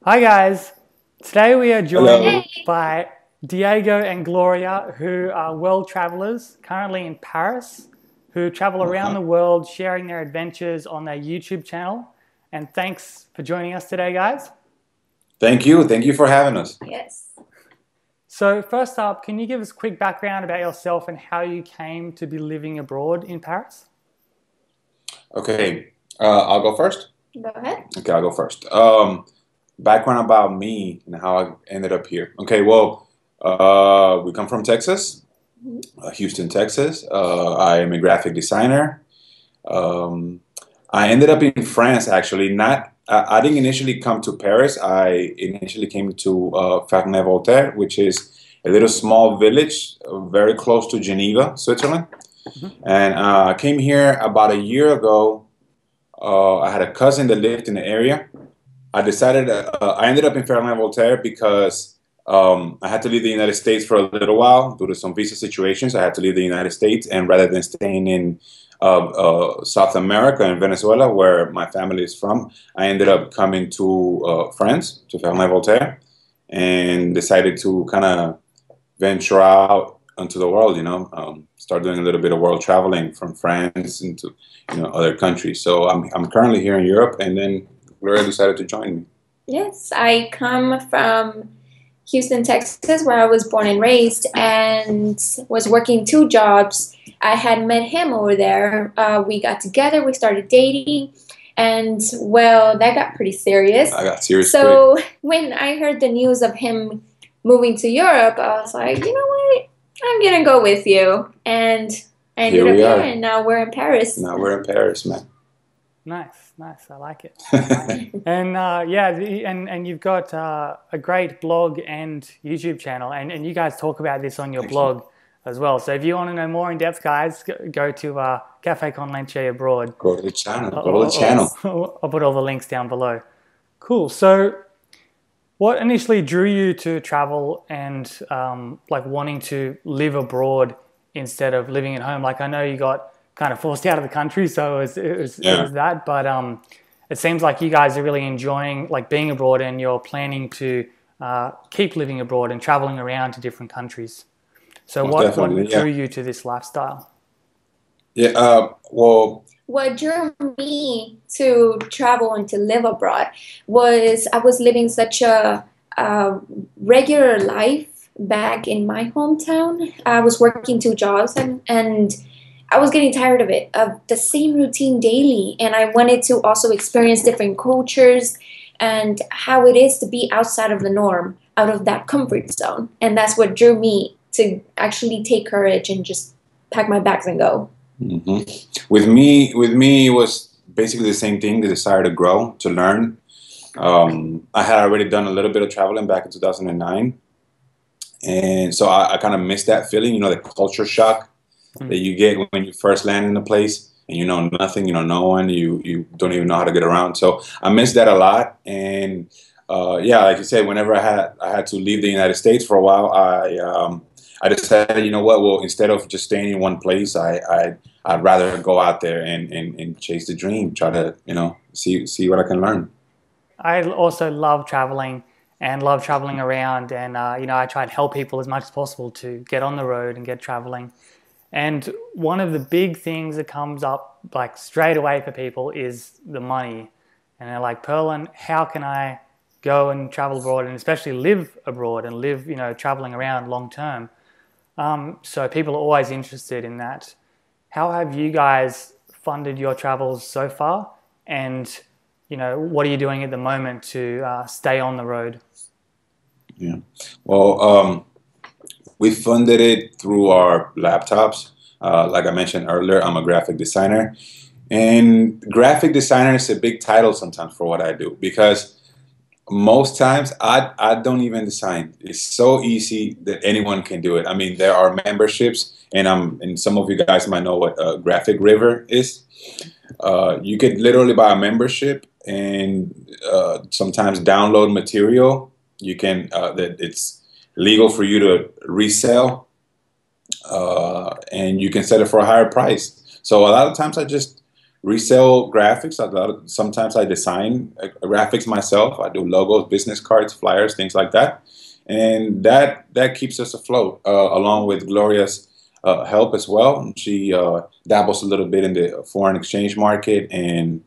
Hi guys, today we are Hello. joined by Diego and Gloria, who are world travelers currently in Paris, who travel around the world sharing their adventures on their YouTube channel. And thanks for joining us today, guys. Thank you. Thank you for having us. Yes. So first up, can you give us a quick background about yourself and how you came to be living abroad in Paris? Okay, I'll go first. Go ahead. Okay, I'll go first. Background about me and how I ended up here. Okay, well, we come from Texas, Mhm. Houston, Texas. I am a graphic designer. Um, I ended up in France actually. Not, I didn't initially come to Paris. I initially came to Ferney-Voltaire, which is a little small village very close to Geneva, Switzerland. Mhm. And I came here about a year ago. I had a cousin that lived in the area. I ended up in Ferney-Voltaire because I had to leave the United States for a little while due to some visa situations. I had to leave the United States, and rather than staying in South America and Venezuela, where my family is from, I ended up coming to France, to Ferney-Voltaire, and decided to kind of venture out onto the world, start doing a little bit of world traveling from France into, other countries. So I'm currently here in Europe, and then Gloria decided to join me. Yes, I come from Houston, Texas, where I was born and raised, and was working two jobs. I had met him over there. We got together, we started dating, and well, that got pretty serious. I got serious quick. So when I heard the news of him moving to Europe, I was like, you know what? I'm gonna go with you. And I Here ended up we here, are. and now we're in Paris. Now we're in Paris, man. Nice, nice. I like it. And yeah, and you've got a great blog and YouTube channel, and you guys talk about this on your Thank you. blog as well. So if you want to know more in depth, guys, go to Cafe con Leche Abroad. Go to the channel. Go to the channel. Yes. I'll put all the links down below. Cool. So what initially drew you to travel and like wanting to live abroad instead of living at home? Like I know you got kind of forced out of the country, so it was Yeah, that. But it seems like you guys are really enjoying like being abroad, and you're planning to keep living abroad and traveling around to different countries. So most what definitely. drew Yeah. you to this lifestyle? Yeah. Well, What drew me to travel and to live abroad was I was living such a regular life back in my hometown. I was working two jobs, and I was getting tired of it, of the same routine daily. And I wanted to also experience different cultures and how it is to be outside of the norm, out of that comfort zone. And that's what drew me to actually take courage and just pack my bags and go. hmm with me, it was basically the same thing. The desire to grow, to learn. I had already done a little bit of traveling back in 2009, and so I kind of missed that feeling. The culture shock Mm. that you get when you first land in a place and you know nothing, you know no one, you don't even know how to get around. So I missed that a lot. And yeah, like you said, whenever I had to leave the United States for a while, I decided, you know what? Well, instead of just staying in one place, I'd rather go out there and chase the dream, try to see what I can learn. I also love traveling and love traveling around, and I try and help people as much as possible to get on the road and get traveling. And one of the big things that comes up like straight away for people is the money. And they're like, Perlin, how can I go and travel abroad and especially live abroad and live, traveling around long term? So people are always interested in that. How have you guys funded your travels so far? And, what are you doing at the moment to stay on the road? Yeah. Well, we funded it through our laptops. Like I mentioned earlier, I'm a graphic designer. And graphic designer is a big title sometimes for what I do because most times I don't even design. It's so easy that anyone can do it. I mean, there are memberships, and some of you guys might know what Graphic River is. You could literally buy a membership and sometimes download material. You can that it's legal for you to resell, and you can sell it for a higher price. So a lot of times I just resell graphics. Sometimes I design graphics myself. I do logos, business cards, flyers, things like that, and that keeps us afloat. Along with Gloria's help as well. She dabbles a little bit in the foreign exchange market, and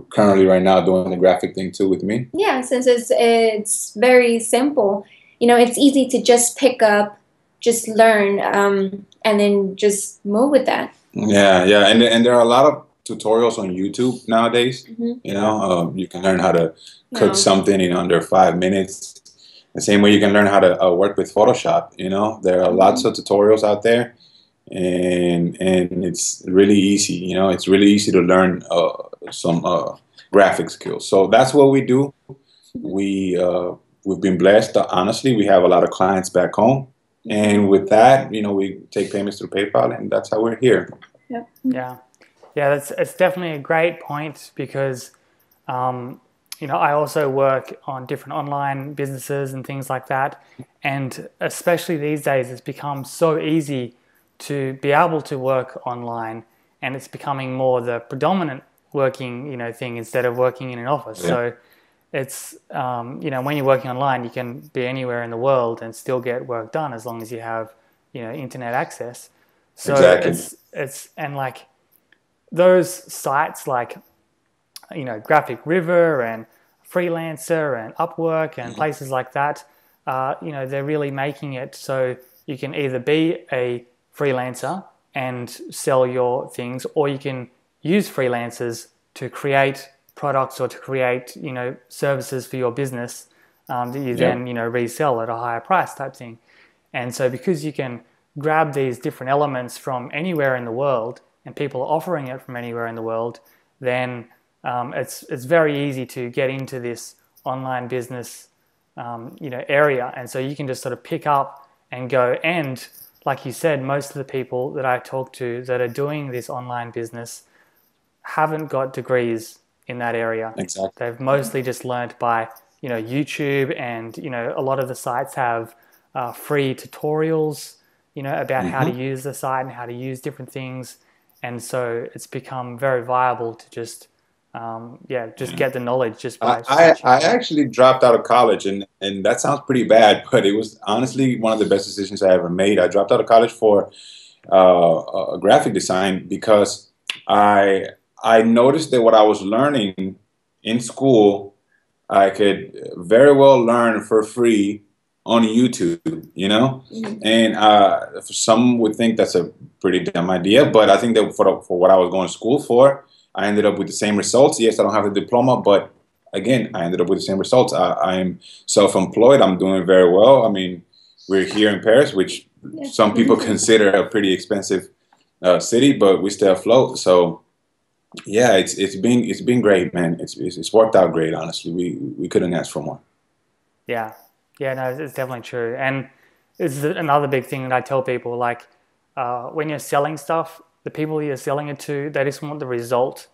currently right now doing the graphic thing too with me. Yeah, since it's very simple, it's easy to just pick up, just learn, and then just move with that. Yeah, yeah, and there are a lot of tutorials on YouTube nowadays. Mm-hmm. You can learn how to cook Yeah. something in under 5 minutes. The same way you can learn how to work with Photoshop. There are lots of tutorials out there, and it's really easy. It's really easy to learn some graphic skills. So that's what we do. We've been blessed. Honestly, we have a lot of clients back home. And with that, we take payments through PayPal, and that's how we're here. Yep. Yeah, it's definitely a great point because, I also work on different online businesses and things like that. And especially these days, it's become so easy to be able to work online, and it's becoming more the predominant working, thing instead of working in an office. Yeah. So it's, when you're working online, you can be anywhere in the world and still get work done as long as you have, internet access. So Exactly. it's and like those sites like, Graphic River and Freelancer and Upwork and places like that, they're really making it so you can either be a freelancer and sell your things, or you can use freelancers to create products or to create, services for your business that you then, resell at a higher price type thing. And so because you can grab these different elements from anywhere in the world and people are offering it from anywhere in the world, then it's very easy to get into this online business, area. And so you can just sort of pick up and go. And like you said, most of the people that I talk to that are doing this online business haven't got degrees in that area. Exactly. They've mostly just learned by, YouTube, and, a lot of the sites have free tutorials, about how to use the site and how to use different things. And so it's become very viable to just get the knowledge just by searching. I actually dropped out of college, and that sounds pretty bad, but it was honestly one of the best decisions I ever made. I dropped out of college for graphic design because I noticed that what I was learning in school, I could very well learn for free on YouTube, and some would think that's a pretty dumb idea, but I think that for what I was going to school for, I ended up with the same results. Yes, I don't have the diploma, but again, I ended up with the same results. I'm self-employed. I'm doing very well. I mean, we're here in Paris, which some people consider a pretty expensive city, but we still afloat. So yeah, it's been great, man. It's worked out great. Honestly, we couldn't ask for more. Yeah, no, it's definitely true. And it's another big thing that I tell people, like when you're selling stuff, the people you're selling it to, they just want the result,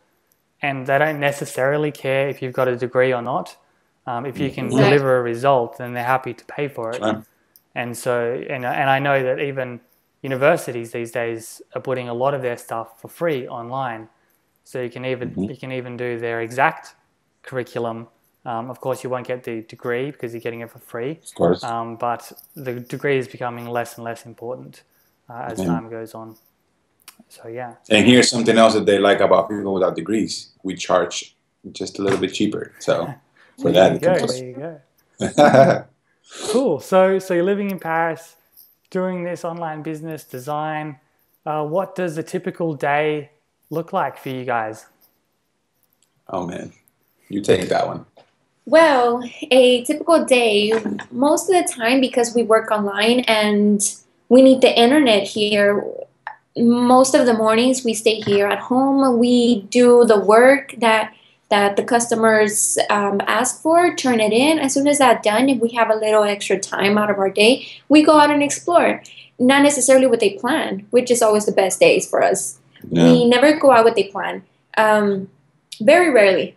and they don't necessarily care if you've got a degree or not. If you can deliver a result, then they're happy to pay for it. Right. And so, and I know that even universities these days are putting a lot of their stuff for free online. So you can even do their exact curriculum. Of course, you won't get the degree because you're getting it for free. Of course. But the degree is becoming less and less important as time goes on. So yeah. And here's something else that they like about people without degrees: we charge just a little bit cheaper. So for that, there you go. Cool. So you're living in Paris, doing this online business design. What does a typical day look like for you guys? Oh man, you take that one. Well, a typical day, most of the time, because we work online and we need the internet here, most of the mornings we stay here at home. We do the work that the customers ask for, turn it in. As soon as that's done, if we have a little extra time out of our day, we go out and explore. Not necessarily what they plan, which is always the best days for us. Yeah. We never go out with a plan. Very rarely.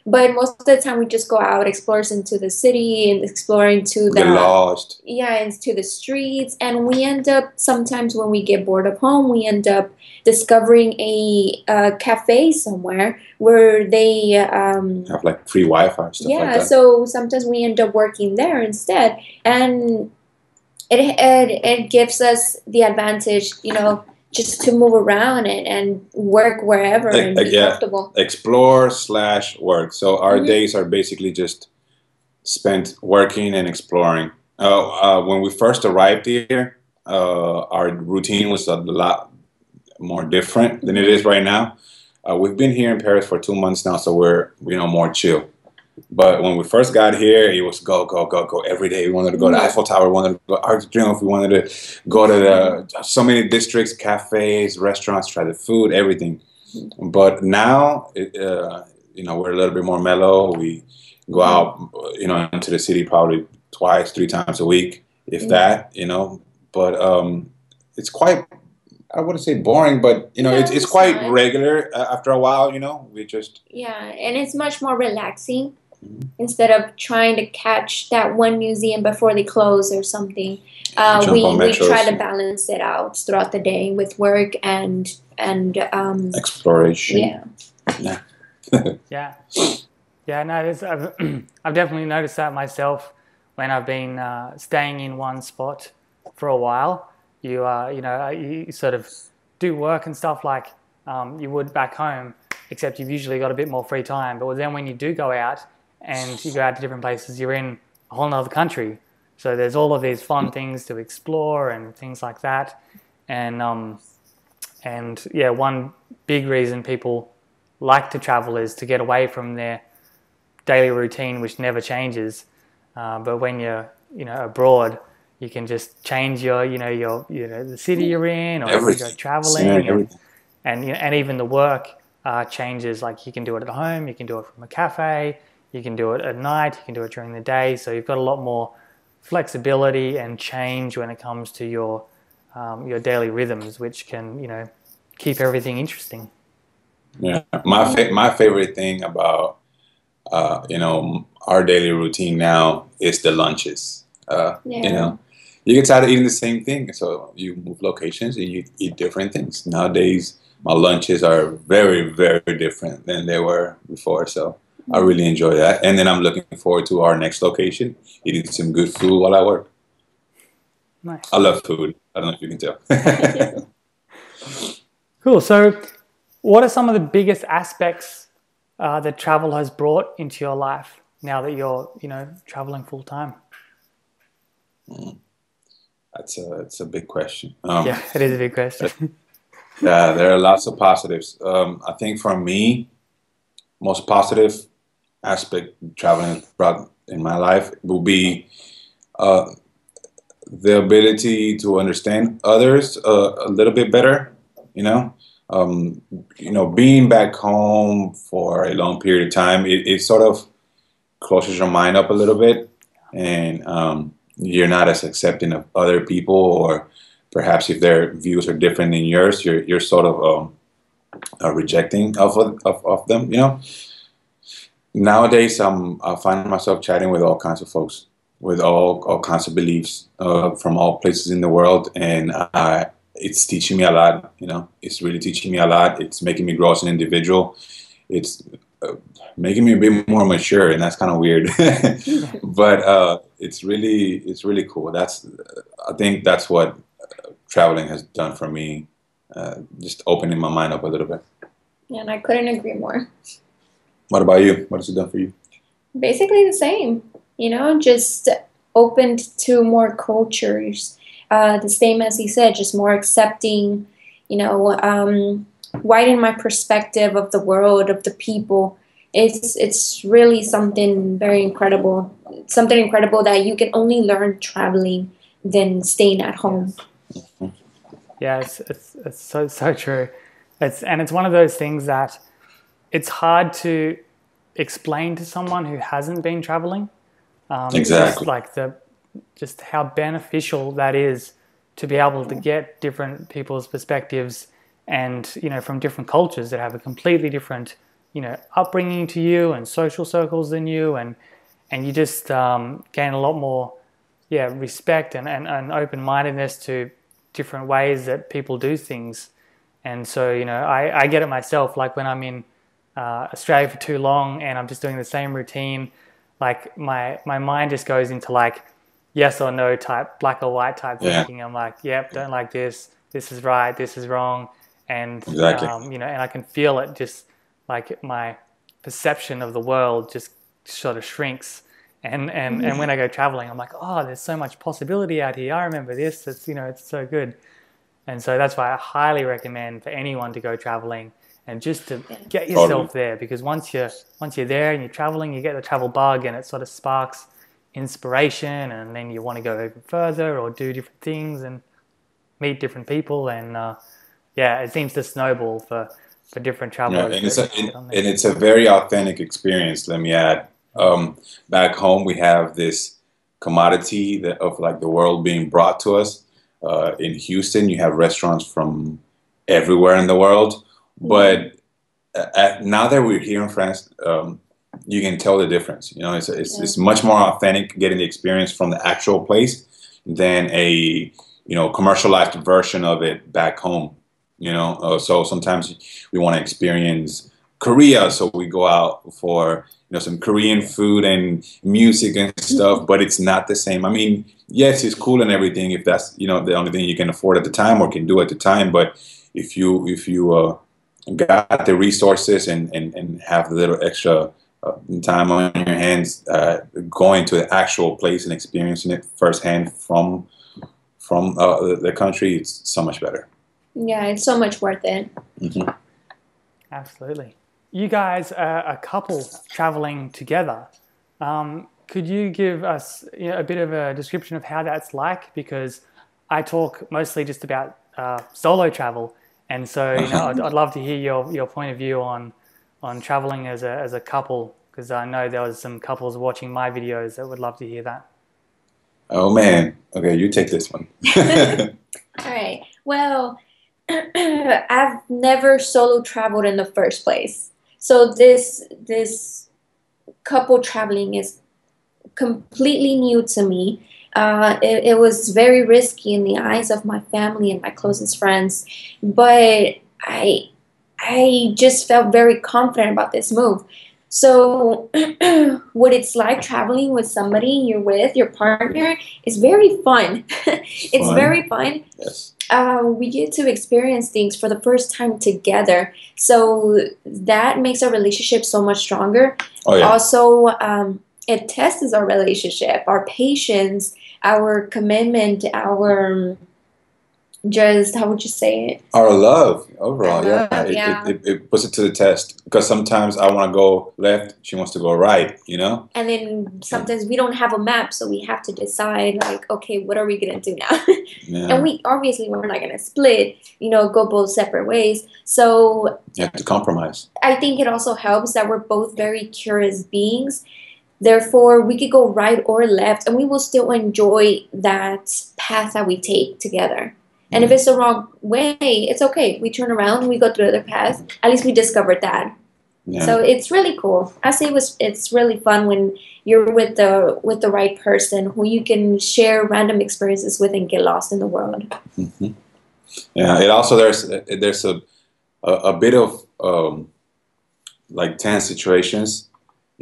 But most of the time we just go out, explores into the city and explore into We get lost. yeah, into the streets. And we end up, sometimes when we get bored of home, we end up discovering a cafe somewhere where they Have like free Wi-Fi, stuff like yeah, that. so sometimes we end up working there instead. And it gives us the advantage, just to move around and work wherever and be Yeah, comfortable. explore/work. So our Hmm. days are basically just spent working and exploring. When we first arrived here, our routine was a lot more different than it Hmm. is right now. We've been here in Paris for 2 months now, so we're more chill. But when we first got here, it was go, go, go, go every day. We wanted to go to Yeah. Eiffel Tower, we wanted to go to Arc de Triomphe, we wanted to go to so many districts, cafes, restaurants, try the food, everything. But now, we're a little bit more mellow. We go out, into the city probably twice, 3 times a week, if that. But it's quite, I wouldn't say boring, but No, it's it's quite not. regular after a while. We just Yeah, and it's much more relaxing Mhm. instead of trying to catch that one museum before they close or something. Jump on We try metros, to balance it out throughout the day with work and exploration. yeah. Yeah. Yeah. Yeah, no, I've definitely noticed that myself when I've been staying in one spot for a while. You sort of do work and stuff like you would back home, except you've usually got a bit more free time. But then when you do go out and you go out to different places, you're in a whole nother country. So there's all of these fun things to explore and things like that. And yeah, one big reason people like to travel is to get away from their daily routine, which never changes. But when you're, abroad, you can just change the city you're in, or if you go Everything. traveling, Scenery, and everything. and even the work changes. Like you can do it at home, you can do it from a cafe, you can do it at night, you can do it during the day. So you've got a lot more flexibility and change when it comes to your daily rhythms, which can keep everything interesting. Yeah. My favorite thing about our daily routine now is the lunches. Yeah. You get tired of eating the same thing, so you move locations and you eat different things. Nowadays, my lunches are very, very different than they were before. So I really enjoy that. And then I'm looking forward to our next location, eating some good food while I work. I Nice. love food. I don't know if you can tell. Cool. So, what are some of the biggest aspects that travel has brought into your life now that you're, traveling full time? It's a big question. Yeah, it is a big question. Yeah, there are lots of positives. I think for me, most positive aspect traveling brought in my life will be uh, the ability to understand others a little bit better. You know, being back home for a long period of time, it sort of closes your mind up a little bit, and you're not as accepting of other people, or perhaps if their views are different than yours, you're sort of rejecting of them. Nowadays, I find myself chatting with all kinds of folks with all kinds of beliefs from all places in the world, and it's teaching me a lot. It's really teaching me a lot. It's making me grow as an individual. It's uh, making me a bit more mature, and that's kind of weird. Yeah. But it's really cool. I think that's what traveling has done for me. Just opening my mind up a little bit. And I couldn't agree more. What about you? What has it done for you? Basically the same, just opened to more cultures. The same as he said, just more accepting, widen my perspective of the world, of the people. It's really something very incredible. Something incredible that you can only learn traveling than staying at home. Yeah, it's so true. It's one of those things that it's hard to explain to someone who hasn't been traveling. Just Exactly. like just how beneficial that is to be able to get different people's perspectives and from different cultures that have a completely different upbringing to you and social circles than you, and you just gain a lot more, respect and open-mindedness to different ways that people do things. And so, I get it myself, like when I'm in Australia for too long and I'm just doing the same routine, like my mind just goes into like yes or no type, black or white type thinking. I'm like, yep, don't like this is right, this is wrong. And, Exactly. and I can feel it just like my perception of the world just sort of shrinks. And when I go traveling, I'm like, oh, there's so much possibility out here. I remember this. It's so good. And so that's why I highly recommend for anyone to go traveling and just to get yourself there, because once you're there and you're traveling, you get the travel bug and it sort of sparks inspiration, and then you want to go even further or do different things and meet different people, and it seems to snowball for different travelers. And it's a very authentic experience, let me add. Back home, we have this commodity of like the world being brought to us. In Houston, you have restaurants from everywhere in the world. But now that we're here in France, you can tell the difference. It's much more authentic getting the experience from the actual place than a commercialized version of it back home. So sometimes we want to experience Korea, so we go out for some Korean food and music and stuff, but it's not the same. I mean, yes, it's cool and everything if that's the only thing you can afford at the time or can do at the time. But if you got the resources and have a little extra time on your hands, going to the actual place and experiencing it firsthand from the country, it's so much better. Yeah, it's so much worth it. Mm-hmm. Absolutely. You guys are a couple traveling together. Could you give us a bit of a description of how that's like? Because I talk mostly just about solo travel, and so I'd love to hear your point of view on traveling as a couple, because I know there was some couples watching my videos that would love to hear that. Oh man, okay, you take this one. All right. Well, I've never solo traveled in the first place. So this couple traveling is completely new to me. It was very risky in the eyes of my family and my closest friends, but I just felt very confident about this move. So what it's like traveling with somebody you're with, your partner, is very fun. It's very fun. Yes. We get to experience things for the first time together. So that makes our relationship so much stronger. Oh, yeah. Also, it tests our relationship, our patience, our commitment, our just, how would you say it? Our love overall, yeah. It puts it to the test, because sometimes I want to go left, she wants to go right, And then sometimes we don't have a map, so we have to decide, like, okay, what are we going to do now? Yeah. And we're not going to split, go both separate ways. So you have to compromise. I think it also helps that we're both very curious beings. Therefore, we could go right or left, and we will still enjoy that path that we take together. And if it's the wrong way, it's okay. We turn around and we go to the other path. At least we discovered that. Yeah. So it's really cool. I say it's really fun when you're with the right person who you can share random experiences with and get lost in the world. Mm-hmm. Yeah. It also there's a bit of like tense situations,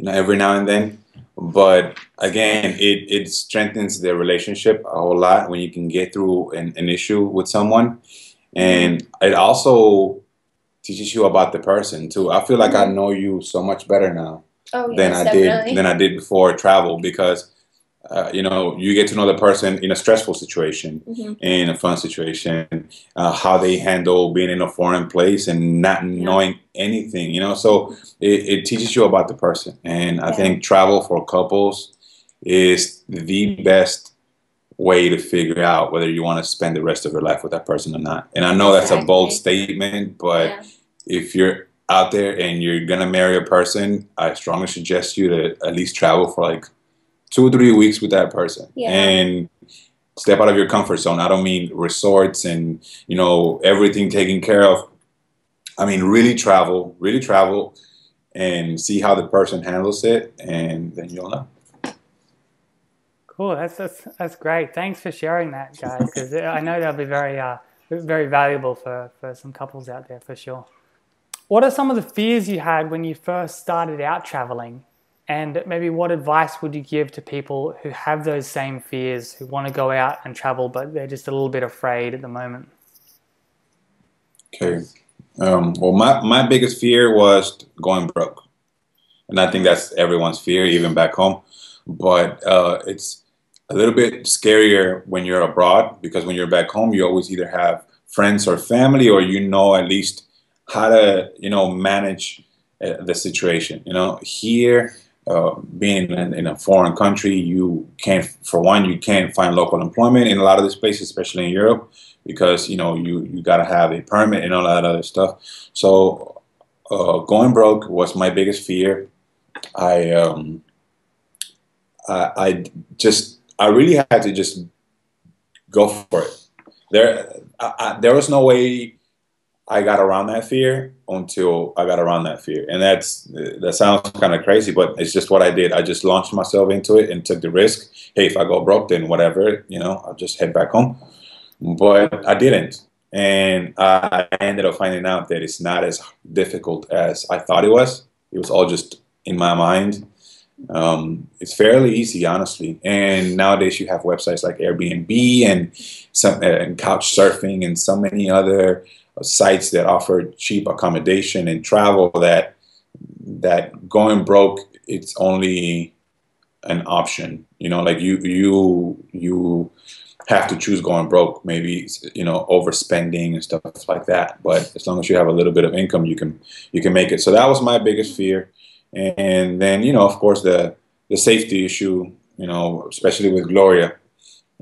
every now and then. But again, it strengthens the relationship a whole lot when you can get through an issue with someone. And it also teaches you about the person too. I feel like I know you so much better now than I did before travel, because you get to know the person in a stressful situation, in a fun situation, how they handle being in a foreign place and not knowing anything, so it teaches you about the person. And I think travel for couples is the best way to figure out whether you want to spend the rest of your life with that person or not. And I know that's a bold statement, but if you're out there and you're gonna marry a person, I strongly suggest you to at least travel for like 2 or 3 weeks with that person, and step out of your comfort zone. I don't mean resorts and everything taken care of. I mean really travel and see how the person handles it, and then you'll know. Cool. That's great. Thanks for sharing that, guys, because I know that'll be very valuable for some couples out there for sure. What are some of the fears you had when you first started out traveling? And maybe what advice would you give to people who have those same fears, who want to go out and travel, but they're just a little bit afraid at the moment? Okay. Well, my biggest fear was going broke. And I think that's everyone's fear, even back home. But it's a little bit scarier when you're abroad, because when you're back home, you always either have friends or family, or you know at least how to, manage the situation. Here, being in a foreign country, you can't, for one, you can't find local employment in a lot of these places, especially in Europe, because you got to have a permit and all that other stuff. So going broke was my biggest fear. I I really had to just go for it. There was no way I got around that fear until I got around that fear, and that sounds kind of crazy, but it's just what I did. I just launched myself into it and took the risk. Hey, if I go broke, then whatever, I'll just head back home. But I didn't, and I ended up finding out that it's not as difficult as I thought it was. It was all just in my mind. It's fairly easy, honestly. And nowadays you have websites like Airbnb and and couch surfing and so many other sites that offer cheap accommodation and travel, that going broke, it's only an option. Like you have to choose going broke, maybe overspending and stuff like that. But as long as you have a little bit of income, you can make it. So that was my biggest fear. And then, of course, the safety issue, especially with Gloria.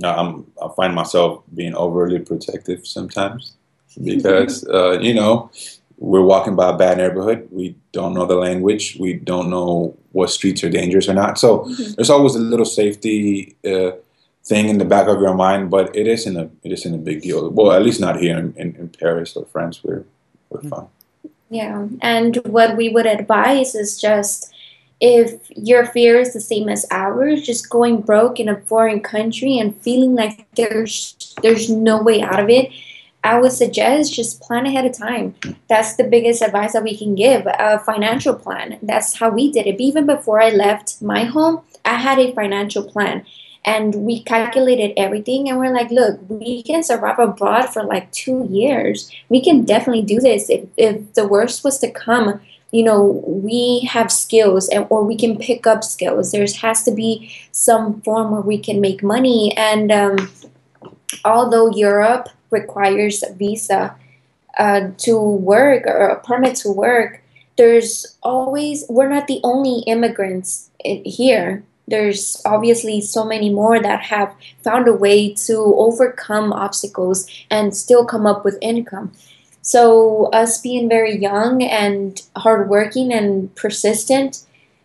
I find myself being overly protective sometimes because, we're walking by a bad neighborhood. We don't know the language. We don't know what streets are dangerous or not. So there's always a little safety thing in the back of your mind, but it isn't a big deal. Well, at least not here in Paris or France. We're fine. Yeah, and what we would advise is just, if your fear is the same as ours, just going broke in a foreign country and feeling like there's no way out of it, I would suggest just plan ahead of time. That's the biggest advice that we can give, a financial plan. That's how we did it. Even before I left my home, I had a financial plan. And we calculated everything, and we're like, look, we can survive abroad for like 2 years. We can definitely do this. If the worst was to come, we have skills, or we can pick up skills. There has to be some form where we can make money. And although Europe requires a visa to work, or a permit to work, we're not the only immigrants here. There's obviously so many more that have found a way to overcome obstacles and still come up with income. So us being very young and hardworking and persistent,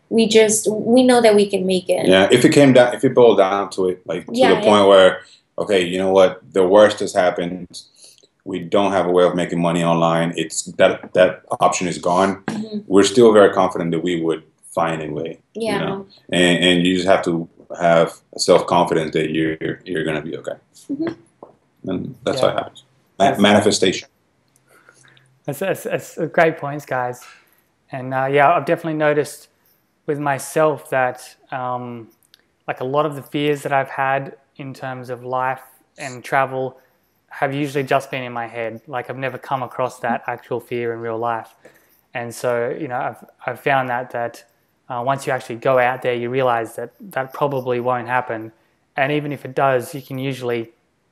we know that we can make it. Yeah, if it boiled down to it, like to the point where, okay, you know what, the worst has happened. We don't have a way of making money online. It's that option is gone. We're still very confident that we would find a way. Yeah. And you just have to have self-confidence that you're gonna be okay. And that's what happens. Manifestation. That's great points, guys. And I've definitely noticed with myself that like a lot of the fears that I've had in terms of life and travel have usually just been in my head. Like I've never come across that actual fear in real life. And so, I've found that once you actually go out there, you realize that probably won't happen. And even if it does, you can usually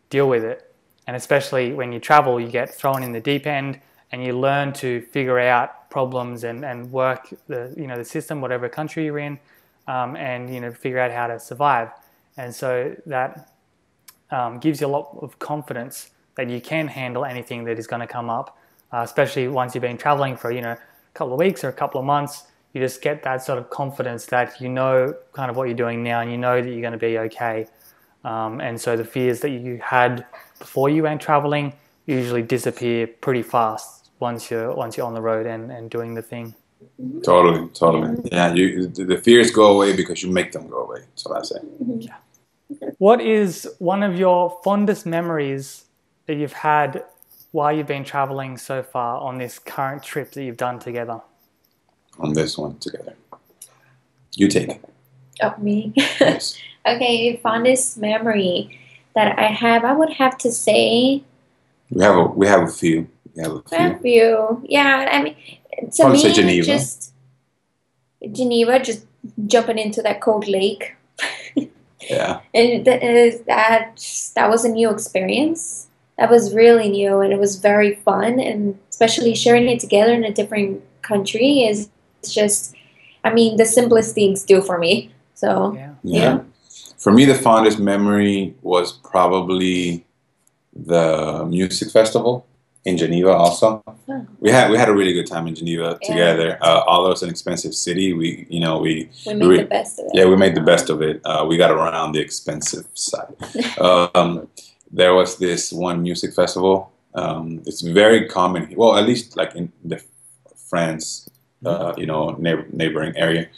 deal with it. And especially when you travel, you get thrown in the deep end and you learn to figure out problems and work the system, whatever country you're in, and figure out how to survive. And so that gives you a lot of confidence that you can handle anything that is going to come up, especially once you've been traveling for a couple of weeks or a couple of months. You just get that sort of confidence that you know kind of what you're doing now, and you know that you're going to be okay. And so the fears that you had before you went traveling usually disappear pretty fast once you're on the road and doing the thing. Totally, totally. Yeah, the fears go away because you make them go away. That's what I say. What is one of your fondest memories that you've had while you've been traveling so far on this current trip that you've done together? On this one together. You take it. Oh, me. Yes. Okay, fondest memory that I would have to say We have a few. We have a few. have you. Yeah, I mean, to Probably say me, Geneva. just Geneva, just jumping into that cold lake. Yeah. And that was a new experience. That was really new, and it was very fun, and especially sharing it together in a different country is just, I mean, the simplest things do for me. So Yeah. Yeah. For me, the fondest memory was probably the music festival in Geneva. Also, Oh, we had a really good time in Geneva yeah, together. Although it's an expensive city, we we made the best of it. yeah, we made the best of it. We got around the expensive side. There was this one music festival. It's very common. Well, at least like in the France, neighboring area,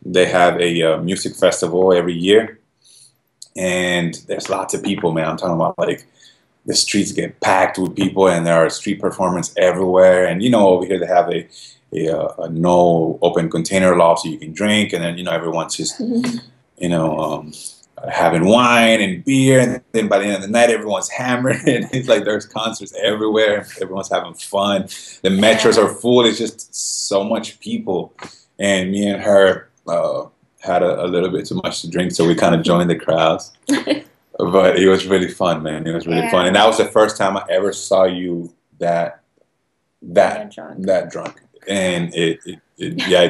they have a music festival every year, and there's lots of people. Man, I'm talking about like the streets get packed with people, and there are street performance everywhere. And over here they have a no open container law, so you can drink, and then everyone's just you know, um, having wine and beer, and then by the end of the night, everyone's hammered, and it's like there's concerts everywhere. Everyone's having fun. The metros are full. It's just so much people, and me and her had a little bit too much to drink, so we kind of joined the crowds. But it was really fun, man. It was really fun, and that was the first time I ever saw you that drunk, and it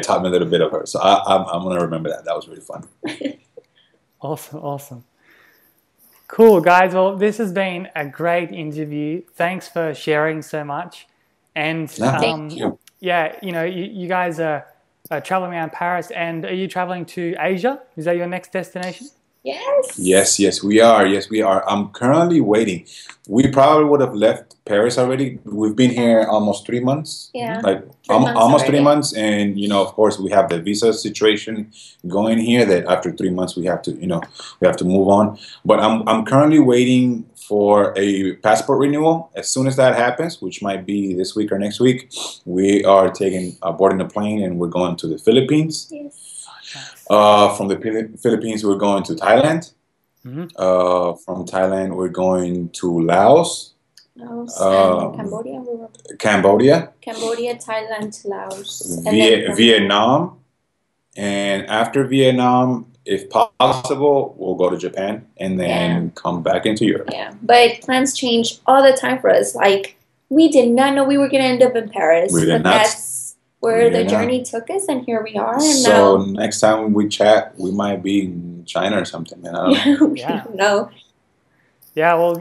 taught me a little bit of her. So I'm gonna remember that. That was really fun. Awesome. Cool, guys. Well, this has been a great interview. Thanks for sharing so much. And Thank you. yeah, you guys are traveling around Paris, and are you traveling to Asia? Is that your next destination? Yes. Yes, we are. Yes, we are. I'm currently waiting. We probably would have left Paris already. We've been here almost 3 months. Yeah. Like 3 months almost 3 already. months, and of course, we have the visa situation going here. That after 3 months, we have to move on. But I'm currently waiting for a passport renewal. As soon as that happens, which might be this week or next week, we are boarding a plane, and we're going to the Philippines. Yes. From the Philippines, we're going to Thailand. Mm-hmm. From Thailand, we're going to Laos, Laos and Cambodia. Cambodia, Thailand, Laos, and then Vietnam, and after Vietnam, if possible, we'll go to Japan and then come back into Europe. Yeah, but plans change all the time for us. Like, we did not know we were going to end up in Paris, but that's where the journey took us, and here we are. And so now, next time we chat, we might be in China or something. Man, I don't know. we don't know. Yeah, well,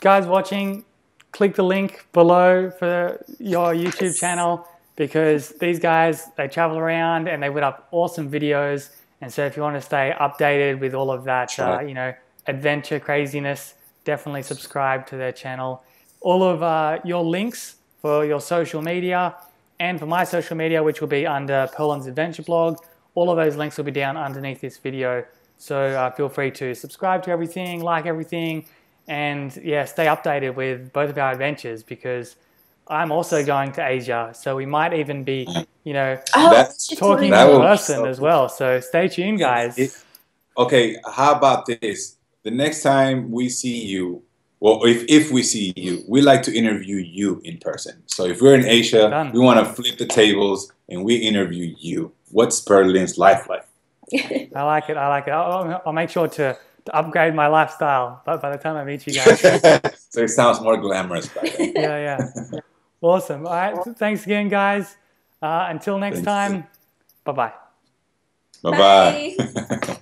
guys watching, click the link below for your YouTube channel, because these guys, they travel around and they put up awesome videos. And so if you want to stay updated with all of that, adventure craziness, definitely subscribe to their channel. All of your links for your social media and for my social media, which will be under Perlin's Adventure blog, all of those links will be down underneath this video. So feel free to subscribe to everything, like everything, and stay updated with both of our adventures, because I'm also going to Asia. So we might even be, talking in person as well. So stay tuned, guys. Okay, how about this? The next time we see you, well, if we see you, we like to interview you in person. So if we're in Asia, we want to flip the tables and we interview you. What's Perlin's life like? I like it. I'll make sure to upgrade my lifestyle by the time I meet you guys. So it sounds more glamorous back then. Yeah. Awesome. All right. Thanks again, guys. Until next time. Bye-bye. Bye-bye.